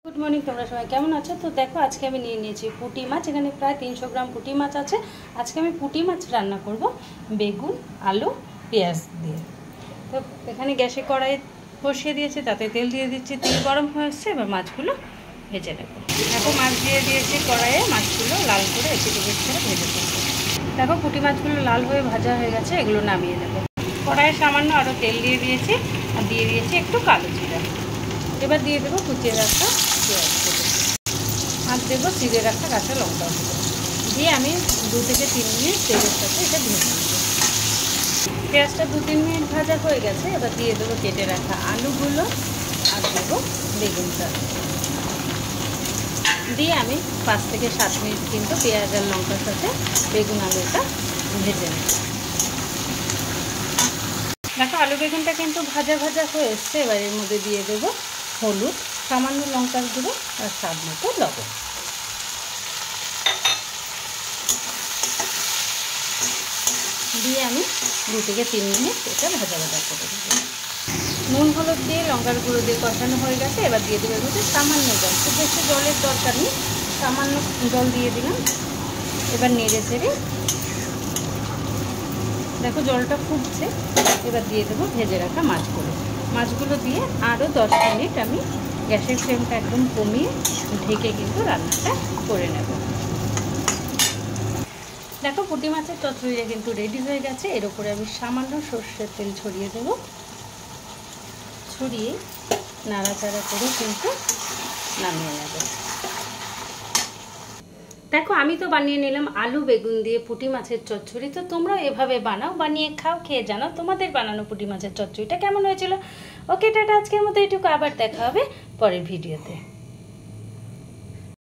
Good morning তোমরা সবাই কেমন আছো। তো দেখো আজকে আমি নিয়ে নিয়েছি পুঁটি মাছ। এখানে প্রায় 300 গ্রাম পুঁটি মাছ আছে। আজকে আমি পুঁটি মাছ রান্না করব বেগুন আলু পেঁয়াজ দিয়ে। তো এখানে গ্যাসে কড়াই বসিয়ে দিয়েছি, তাতে তেল দিয়ে দিচ্ছি। তেল গরম হয়ে আসছে, এবার মাছগুলো ভেজে নেব। দেখো মাছ দিয়ে দিয়েছি কড়াইয়ে, মাছগুলো লাল করে একটু করে ভেজে ফেলবো। দেখো পুঁটি মাছগুলো লাল হয়ে ভাজা হয়ে গেছে, এগুলো নামিয়ে নেব। কড়াইয়ে সামান্য আরও তেল দিয়ে দিয়েছি আর দিয়ে দিয়েছি একটু কালো জিরা। এবার দিয়ে দেবো কুচিয়ে রাখা পেঁয়াজ আর দেবো চিড়ে রাখা কাঁচা লঙ্কা দিয়ে আমি 2 থেকে 3 মিনিট তেলের সাথে এটা ভেজে নেব। পেঁয়াজটা 2-3 মিনিট ভাজা হয়ে গেছে, এবার দিয়ে দেবো কেটে রাখা আলুগুলো আর দেবো বেগুনটা দিয়ে আমি 5 থেকে 7 মিনিট কিন্তু পেঁয়াজ আর লঙ্কার সাথে বেগুন আলুটা ভেজে নেব। দেখো আলু বেগুনটা কিন্তু ভাজা ভাজা হয়ে এসছে। এবার এর মধ্যে দিয়ে দেবো হলুদ, সামান্য লঙ্কার গুঁড়ো আর স্বাদ মতো লবণ দিয়ে আমি 2 থেকে 3 মিনিট এটা ভাজা ভাজা করে দেবো। নুন হলুদ দিয়ে লঙ্কার গুঁড়ো দিয়ে কষানো হয়ে গেছে। এবার দিয়ে দেবো এর মধ্যে সামান্য জল, খুব বেশি জলের দরকার নেই, সামান্য জল দিয়ে দিলাম। এবার নেড়ে চেড়ে দেখো জলটা ফুটছে, এবার দিয়ে দেবো ভেজে রাখা মাছগুলো দিয়ে আরও 10 মিনিট আমি গ্যাসের ফ্লেমটা একদম কমিয়ে ঢেকে কিন্তু রান্নাটা করে নেব। দেখো পুঁটি মাছের চচ্চড়িটা কিন্তু রেডি হয়ে গেছে। এর উপরে আমি সামান্য সর্ষের তেল ছড়িয়ে দেব। ছড়িয়ে নাড়াচাড়া করে কিন্তু নামিয়ে নেব। দেখো আমি তো বানিয়ে নিলাম আলু বেগুন দিয়ে পুঁটি মাছের চচ্চড়ি। তো তোমরাও এভাবে বানাও, বানিয়ে খাও, খেয়ে জানাও তোমাদের বানানো পুঁটি মাছের চচ্চড়িটা কেমন হয়েছিল। ওকে টাটা, আজকের মতো এটুকু, আবার দেখা হবে পরের ভিডিওতে।